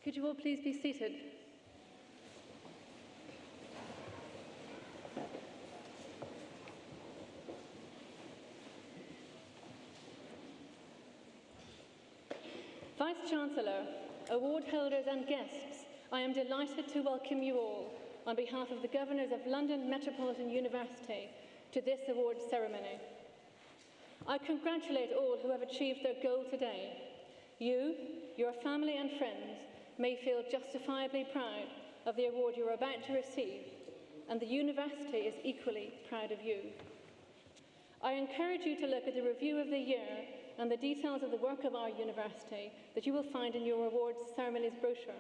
Could you all please be seated? Vice-Chancellor, award holders and guests, I am delighted to welcome you all on behalf of the Governors of London Metropolitan University to this awards ceremony. I congratulate all who have achieved their goal today. You, your family and friends may feel justifiably proud of the award you are about to receive, and the university is equally proud of you. I encourage you to look at the review of the year and the details of the work of our university that you will find in your awards ceremonies brochure.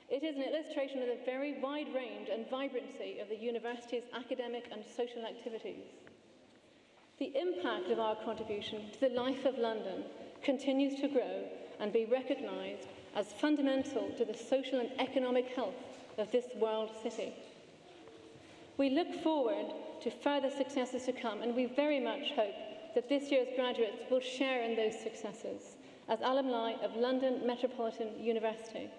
It is an illustration of the very wide range and vibrancy of the university's academic and social activities. The impact of our contribution to the life of London continues to grow and be recognised as fundamental to the social and economic health of this world city. We look forward to further successes to come, and we very much hope that this year's graduates will share in those successes as alumni of London Metropolitan University.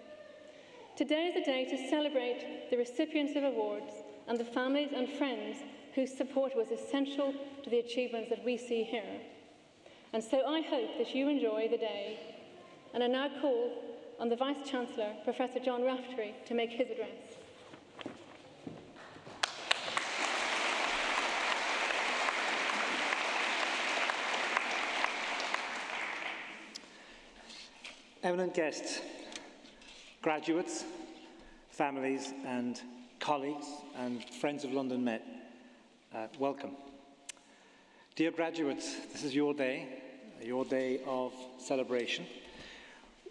Today is a day to celebrate the recipients of awards and the families and friends whose support was essential to the achievements that we see here. And so I hope that you enjoy the day. And I now call on the Vice-Chancellor, Professor John Raftery, to make his address. Eminent guests, graduates, families and colleagues and friends of London Met, welcome. Dear graduates, this is your day of celebration.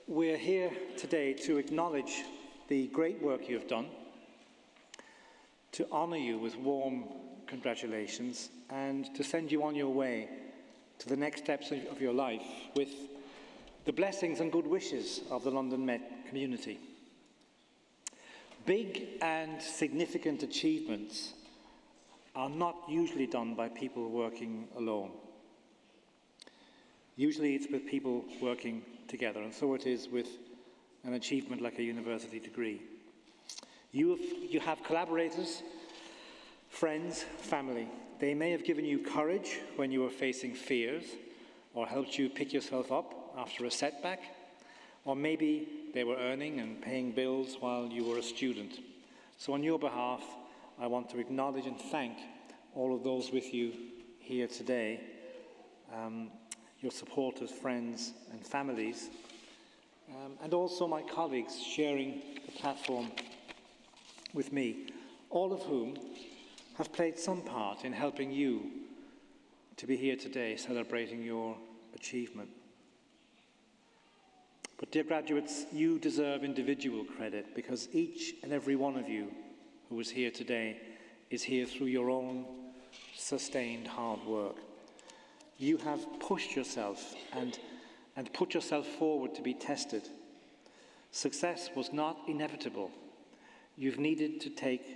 We're here today to acknowledge the great work you have done, to honour you with warm congratulations, and to send you on your way to the next steps of your life with the blessings and good wishes of the London Met community. Big and significant achievements are not usually done by people working alone. Usually it's with people working together, and so it is with an achievement like a university degree. You have collaborators, friends, family. They may have given you courage when you were facing fears, or helped you pick yourself up after a setback, or maybe they were earning and paying bills while you were a student. So on your behalf, I want to acknowledge and thank all of those with you here today, your supporters, friends and families, and also my colleagues sharing the platform with me, all of whom have played some part in helping you to be here today celebrating your achievement. But dear graduates, you deserve individual credit because each and every one of you who is here today is here through your own sustained hard work. You have pushed yourself and put yourself forward to be tested. Success was not inevitable. You've needed to take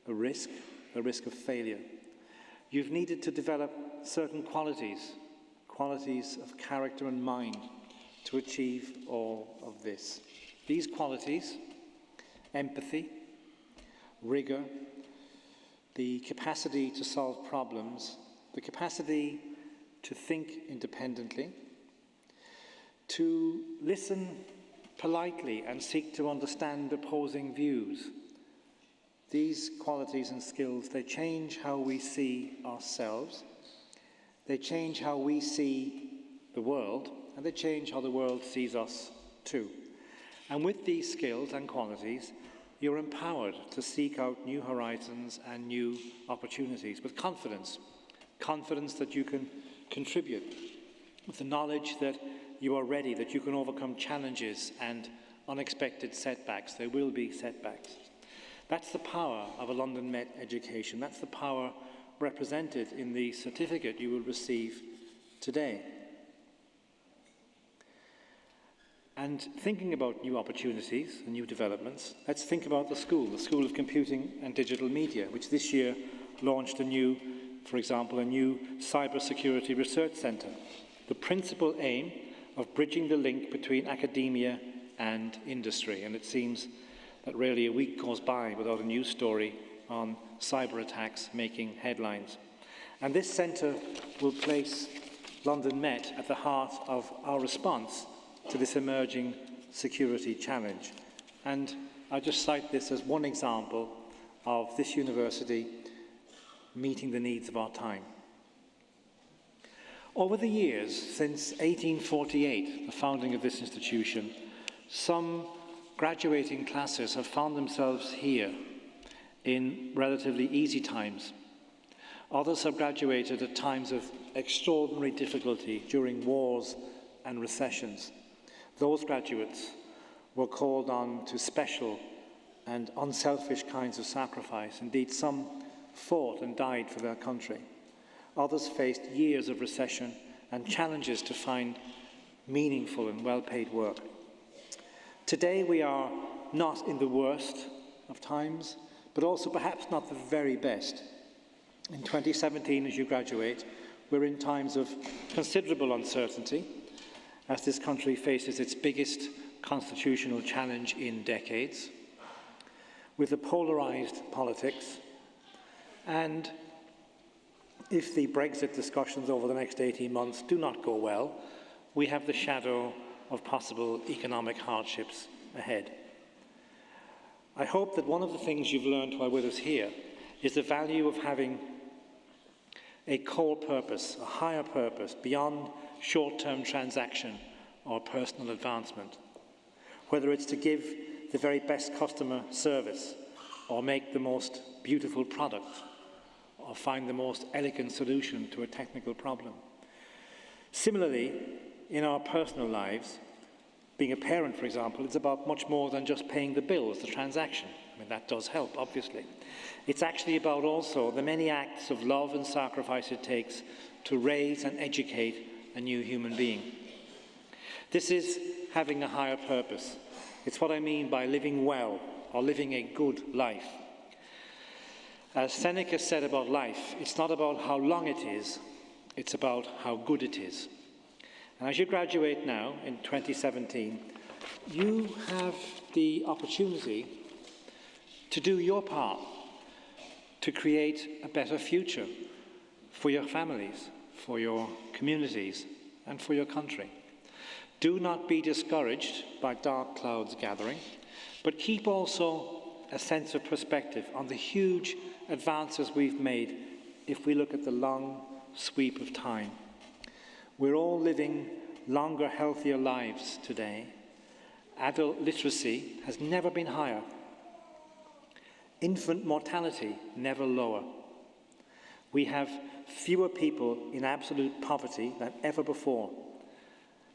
a risk of failure. You've needed to develop certain qualities of character and mind to achieve all of this. These qualities, empathy, rigor, the capacity to solve problems, the capacity to think independently, to listen politely and seek to understand opposing views. These qualities and skills, they change how we see ourselves, they change how we see the world, and they change how the world sees us too. And with these skills and qualities, you're empowered to seek out new horizons and new opportunities with confidence. Confidence that you can contribute, with the knowledge that you are ready, that you can overcome challenges and unexpected setbacks. There will be setbacks. That's the power of a London Met education. That's the power represented in the certificate you will receive today. And thinking about new opportunities and new developments, let's think about the School of Computing and Digital Media, which this year launched a new cybersecurity research centre. The principal aim of bridging the link between academia and industry. And it seems that rarely a week goes by without a news story on cyber attacks making headlines. And this centre will place London Met at the heart of our response to this emerging security challenge. And I just cite this as one example of this university meeting the needs of our time. Over the years, since 1848, the founding of this institution, some graduating classes have found themselves here in relatively easy times. Others have graduated at times of extraordinary difficulty during wars and recessions. Those graduates were called on to special and unselfish kinds of sacrifice. Indeed, some fought and died for their country. Others faced years of recession and challenges to find meaningful and well-paid work. Today we are not in the worst of times, but also perhaps not the very best. In 2017, as you graduate, we're in times of considerable uncertainty as this country faces its biggest constitutional challenge in decades, with a polarised politics, and if the Brexit discussions over the next 18 months do not go well, we have the shadow of possible economic hardships ahead. I hope that one of the things you've learned while with us here is the value of having a core purpose, a higher purpose, beyond short-term transaction or personal advancement. Whether it's to give the very best customer service, or make the most beautiful product, or find the most elegant solution to a technical problem. Similarly, in our personal lives, being a parent, for example, it's about much more than just paying the bills, the transaction. I mean, that does help, obviously. It's actually about also the many acts of love and sacrifice it takes to raise and educate a new human being. This is having a higher purpose. It's what I mean by living well, or living a good life. As Seneca said about life, it's not about how long it is, it's about how good it is. And as you graduate now, in 2017, you have the opportunity to do your part to create a better future for your families, for your communities, and for your country. Do not be discouraged by dark clouds gathering, but keep also a sense of perspective on the huge advances we've made if we look at the long sweep of time. We're all living longer, healthier lives today. Adult literacy has never been higher. Infant mortality never lower. We have fewer people in absolute poverty than ever before.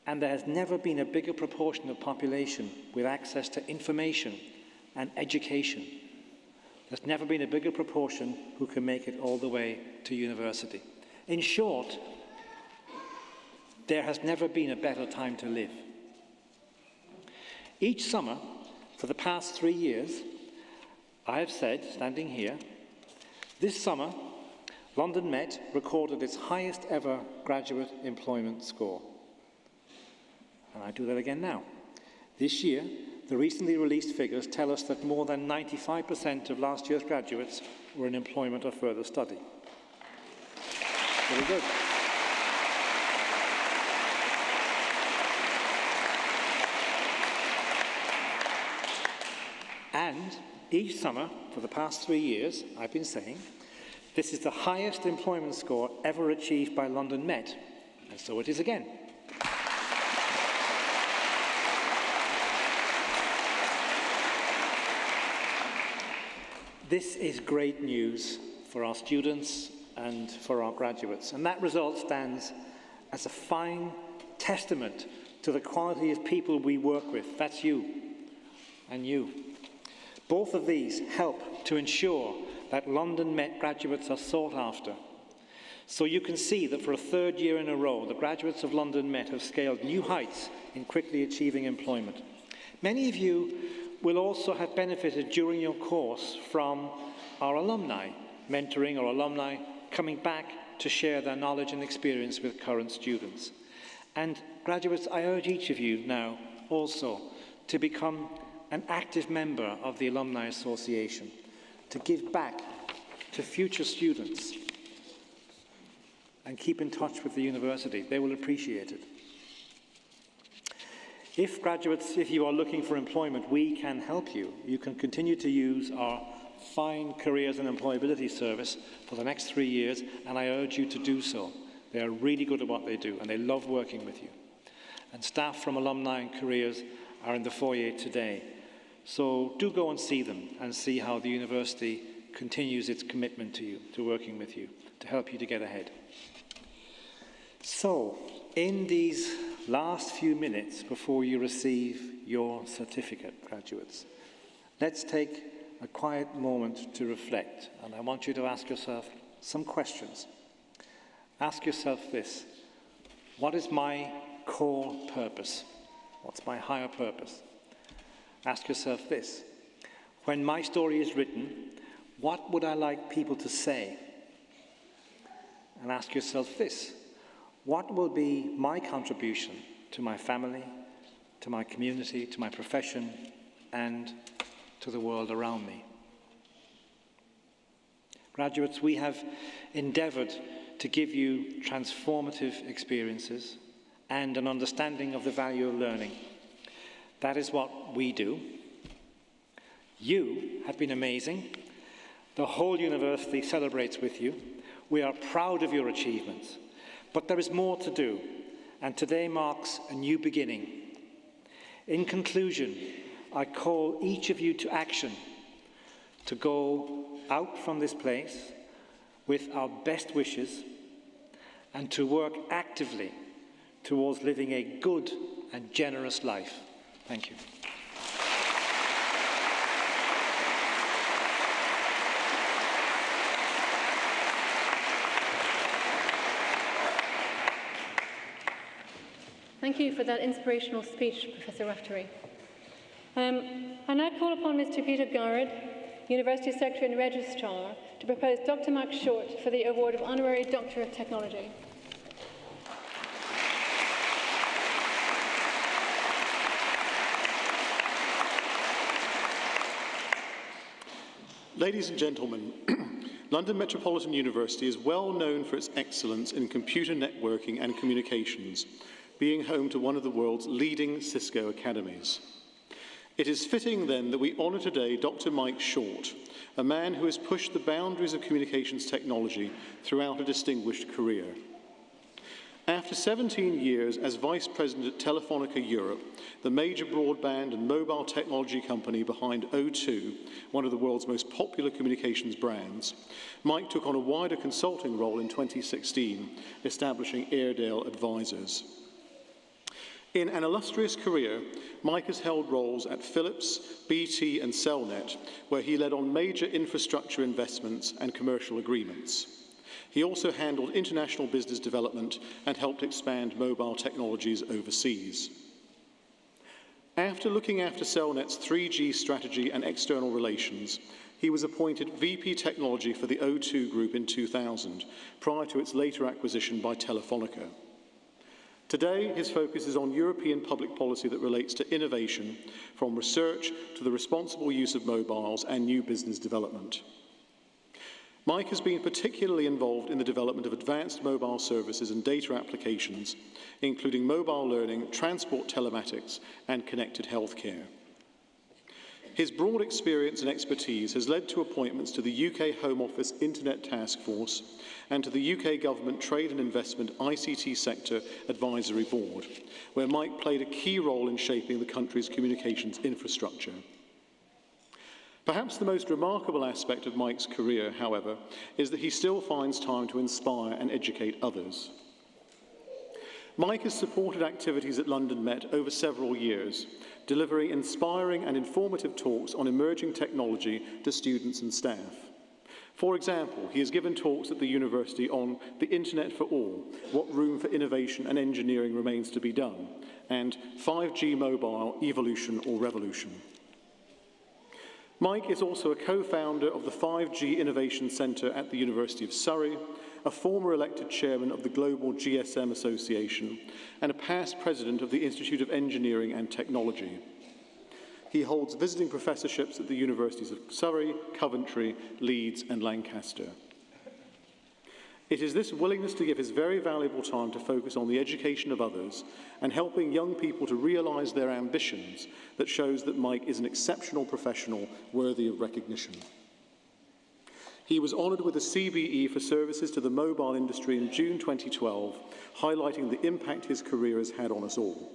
And there has never been a bigger proportion of population with access to information and education. There's never been a bigger proportion who can make it all the way to university. In short, there has never been a better time to live. Each summer, for the past 3 years, I have said, standing here, this summer, London Met recorded its highest ever graduate employment score. And I do that again now. This year, the recently released figures tell us that more than 95% of last year's graduates were in employment or further study. Very good. And each summer, for the past 3 years, I've been saying, this is the highest employment score ever achieved by London Met, and so it is again. This is great news for our students and for our graduates, and that result stands as a fine testament to the quality of people we work with. That's you and you. Both of these help to ensure that London Met graduates are sought after. So you can see that for a third year in a row, the graduates of London Met have scaled new heights in quickly achieving employment. Many of you will also have benefited during your course from our alumni, mentoring our alumni coming back to share their knowledge and experience with current students. And graduates, I urge each of you now also to become an active member of the Alumni Association, to give back to future students and keep in touch with the university. They will appreciate it. If graduates, if you are looking for employment, we can help you. You can continue to use our fine careers and employability service for the next 3 years, and I urge you to do so. They are really good at what they do, and they love working with you. And staff from Alumni and Careers are in the foyer today. So do go and see them and see how the university continues its commitment to you, to working with you, to help you to get ahead. So, in these last few minutes before you receive your certificate, graduates, let's take a quiet moment to reflect, and I want you to ask yourself some questions. Ask yourself this: what is my core purpose? What's my higher purpose? Ask yourself this: when my story is written, what would I like people to say? And ask yourself this: what will be my contribution to my family, to my community, to my profession, and to the world around me? Graduates, we have endeavoured to give you transformative experiences and an understanding of the value of learning. That is what we do. You have been amazing. The whole university celebrates with you. We are proud of your achievements. But there is more to do, and today marks a new beginning. In conclusion, I call each of you to action, to go out from this place with our best wishes and to work actively towards living a good and generous life. Thank you. Thank you for that inspirational speech, Professor Raftery. I now call upon Mr. Peter Garrett, University Secretary and Registrar, to propose Dr. Max Short for the award of Honorary Doctor of Technology. Ladies and gentlemen, London Metropolitan University is well known for its excellence in computer networking and communications, being home to one of the world's leading Cisco academies. It is fitting, then, that we honour today Dr. Mike Short, a man who has pushed the boundaries of communications technology throughout a distinguished career. After 17 years as Vice President at Telefonica Europe, the major broadband and mobile technology company behind O2, one of the world's most popular communications brands, Mike took on a wider consulting role in 2016, establishing Airedale Advisors. In an illustrious career, Mike has held roles at Philips, BT and Cellnet, where he led on major infrastructure investments and commercial agreements. He also handled international business development and helped expand mobile technologies overseas. After looking after Cellnet's 3G strategy and external relations, he was appointed VP Technology for the O2 Group in 2000, prior to its later acquisition by Telefonica. Today, his focus is on European public policy that relates to innovation, from research to the responsible use of mobiles and new business development. Mike has been particularly involved in the development of advanced mobile services and data applications, including mobile learning, transport telematics, and connected healthcare. His broad experience and expertise has led to appointments to the UK Home Office Internet Task Force and to the UK Government Trade and Investment ICT Sector Advisory Board, where Mike played a key role in shaping the country's communications infrastructure. Perhaps the most remarkable aspect of Mike's career, however, is that he still finds time to inspire and educate others. Mike has supported activities at London Met over several years, delivering inspiring and informative talks on emerging technology to students and staff. For example, he has given talks at the university on the Internet for All, what room for innovation and engineering remains to be done, and 5G mobile, evolution or revolution. Mike is also a co-founder of the 5G Innovation Centre at the University of Surrey, a former elected chairman of the Global GSM Association, and a past president of the Institute of Engineering and Technology. He holds visiting professorships at the Universities of Surrey, Coventry, Leeds, and Lancaster. It is this willingness to give his very valuable time to focus on the education of others and helping young people to realise their ambitions that shows that Mike is an exceptional professional worthy of recognition. He was honoured with a CBE for services to the mobile industry in June 2012, highlighting the impact his career has had on us all.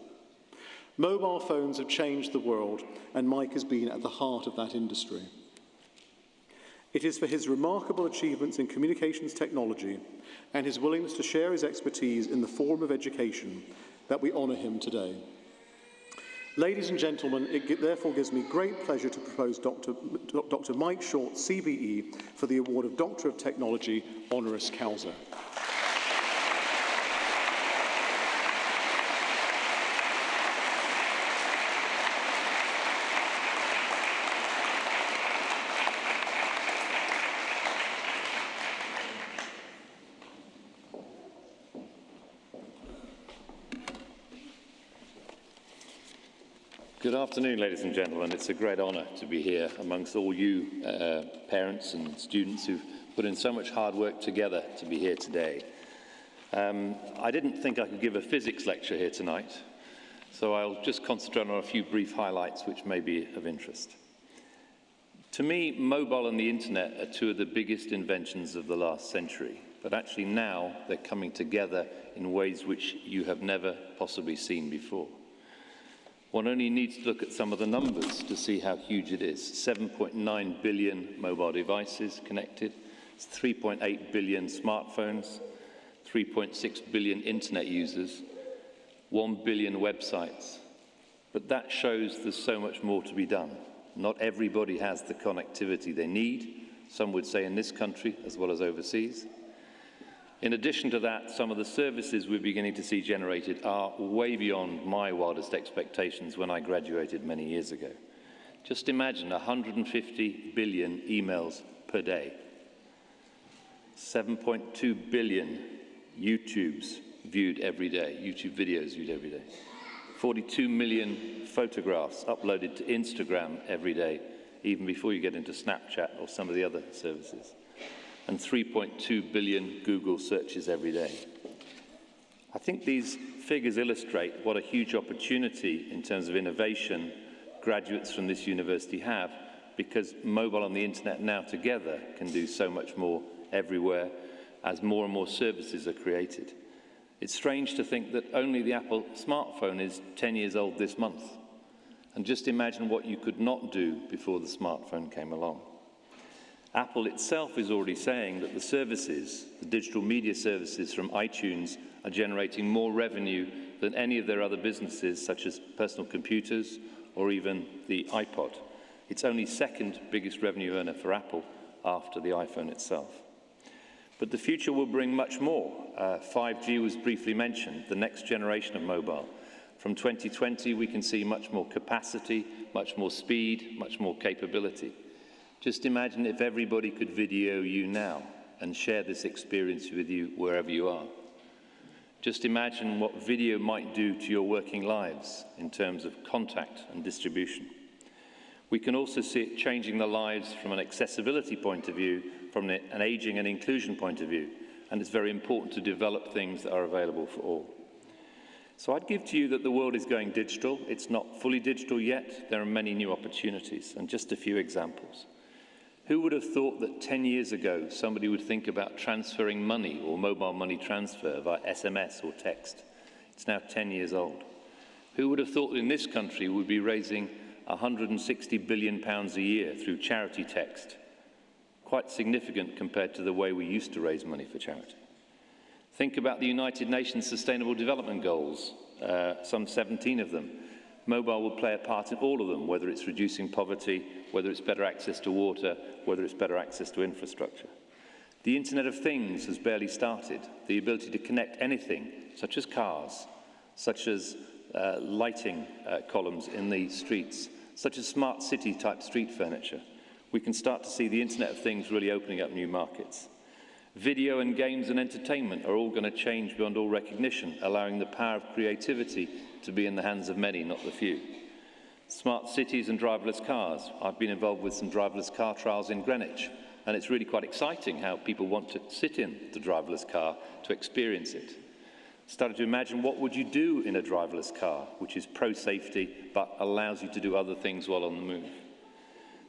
Mobile phones have changed the world, and Mike has been at the heart of that industry. It is for his remarkable achievements in communications technology and his willingness to share his expertise in the form of education that we honour him today. Ladies and gentlemen, it therefore gives me great pleasure to propose Dr. Mike Short, CBE, for the award of Doctor of Technology honoris causa. Good afternoon, ladies and gentlemen. It's a great honour to be here amongst all you parents and students who've put in so much hard work together to be here today. I didn't think I could give a physics lecture here tonight, so I'll just concentrate on a few brief highlights which may be of interest. To me, mobile and the internet are two of the biggest inventions of the last century, but actually now they're coming together in ways which you have never possibly seen before. One only needs to look at some of the numbers to see how huge it is. 7.9 billion mobile devices connected, 3.8 billion smartphones, 3.6 billion internet users, 1 billion websites. But that shows there's so much more to be done. Not everybody has the connectivity they need, some would say in this country as well as overseas. In addition to that, some of the services we're beginning to see generated are way beyond my wildest expectations when I graduated many years ago. Just imagine 150 billion emails per day, 7.2 billion YouTubes viewed every day, YouTube videos viewed every day, 42 million photographs uploaded to Instagram every day, even before you get into Snapchat or some of the other services, and 3.2 billion Google searches every day. I think these figures illustrate what a huge opportunity in terms of innovation graduates from this university have, because mobile and the internet now together can do so much more everywhere as more and more services are created. It's strange to think that only the Apple smartphone is 10 years old this month. And just imagine what you could not do before the smartphone came along. Apple itself is already saying that the services, the digital media services from iTunes, are generating more revenue than any of their other businesses, such as personal computers or even the iPod. It's only second biggest revenue earner for Apple after the iPhone itself. But the future will bring much more. 5G was briefly mentioned, the next generation of mobile. From 2020, we can see much more capacity, much more speed, much more capability. Just imagine if everybody could video you now and share this experience with you wherever you are. Just imagine what video might do to your working lives in terms of contact and distribution. We can also see it changing the lives from an accessibility point of view, from an aging and inclusion point of view, and it's very important to develop things that are available for all. So I'd give to you that the world is going digital. It's not fully digital yet. There are many new opportunities, and just a few examples. Who would have thought that 10 years ago somebody would think about transferring money or mobile money transfer via SMS or text? It's now 10 years old. Who would have thought that in this country we'd be raising £160 billion a year through charity text? Quite significant compared to the way we used to raise money for charity. Think about the United Nations Sustainable Development Goals, some 17 of them. Mobile will play a part in all of them, whether it's reducing poverty, whether it's better access to water, whether it's better access to infrastructure. The Internet of Things has barely started. The ability to connect anything, such as cars, such as lighting columns in the streets, such as smart city type street furniture. We can start to see the Internet of Things really opening up new markets. Video and games and entertainment are all going to change beyond all recognition, allowing the power of creativity to be in the hands of many, not the few. Smart cities and driverless cars. I've been involved with some driverless car trials in Greenwich, and it's really quite exciting how people want to sit in the driverless car to experience it. Started to imagine what would you do in a driverless car, which is pro-safety but allows you to do other things while on the move.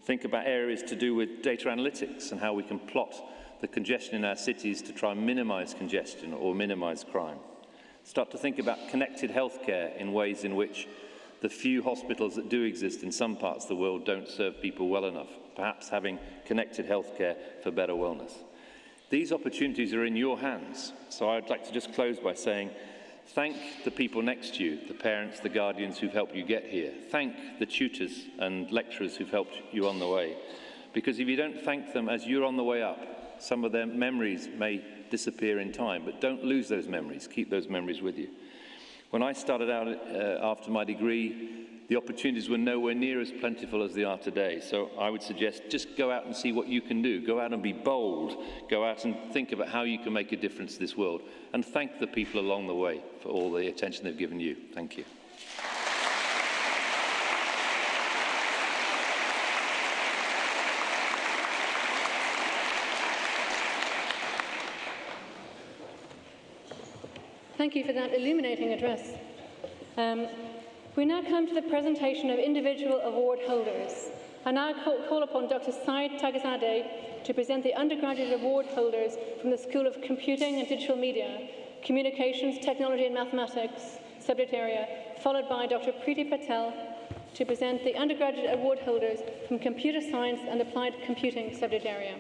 Think about areas to do with data analytics and how we can plot the congestion in our cities to try and minimize congestion or minimize crime. Start to think about connected healthcare in ways in which the few hospitals that do exist in some parts of the world don't serve people well enough, perhaps having connected healthcare for better wellness. These opportunities are in your hands, so I'd like to just close by saying thank the people next to you, the parents, the guardians who've helped you get here. Thank the tutors and lecturers who've helped you on the way, because if you don't thank them as you're on the way up, some of their memories may disappear in time, but don't lose those memories. Keep those memories with you. When I started out after my degree, the opportunities were nowhere near as plentiful as they are today. So I would suggest just go out and see what you can do. Go out and be bold. Go out and think about how you can make a difference to this world. And thank the people along the way for all the attention they've given you. Thank you. Thank you for that illuminating address. We now come to the presentation of individual award holders. I now call upon Dr. Said Tagazadeh to present the undergraduate award holders from the School of Computing and Digital Media, Communications, Technology and Mathematics subject area, followed by Dr. Preeti Patel to present the undergraduate award holders from Computer Science and Applied Computing subject area.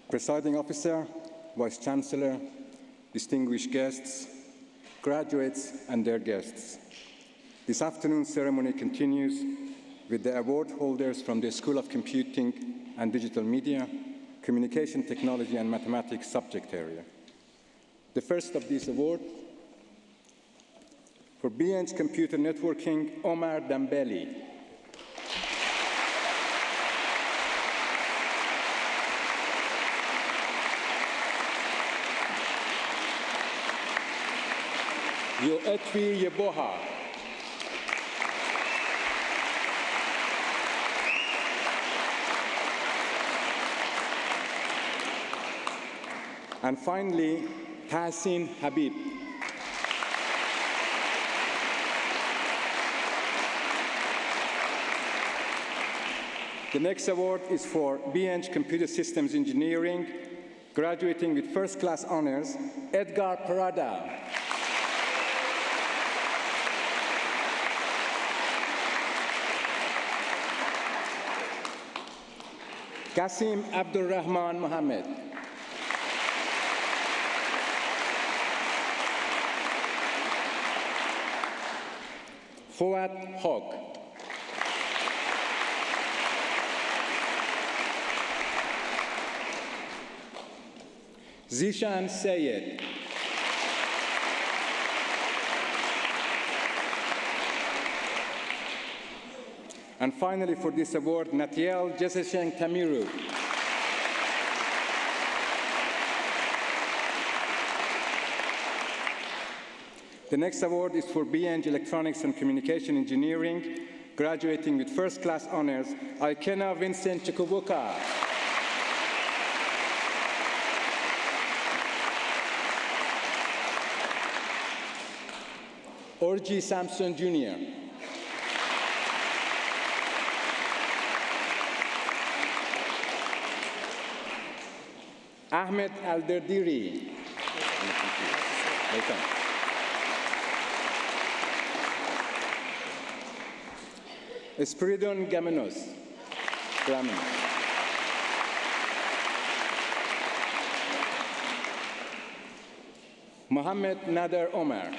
Presiding Officer, Vice-Chancellor, distinguished guests, graduates and their guests. This afternoon's ceremony continues with the award holders from the School of Computing and Digital Media, Communication, Technology and Mathematics subject area. The first of these awards for BN's Computer Networking, Omar Dambeli. Yoetwi Yeboha. And finally, Tahsin Habib. The next award is for BN's Computer Systems Engineering, graduating with first-class honors, Edgar Parada. GASSIM Abdul Rahman Mohammed. Fuad Haq. Zishan Sayed. And finally, for this award, Natiel Jesesheng Tamiru. The next award is for BEng Electronics and Communication Engineering, graduating with first-class honors, Aikena Vincent Chukwuka. Orji Samson Jr. Ahmed Alderdiri. Welcome. Espiridon Gamenos. Mohammed Nader Omar.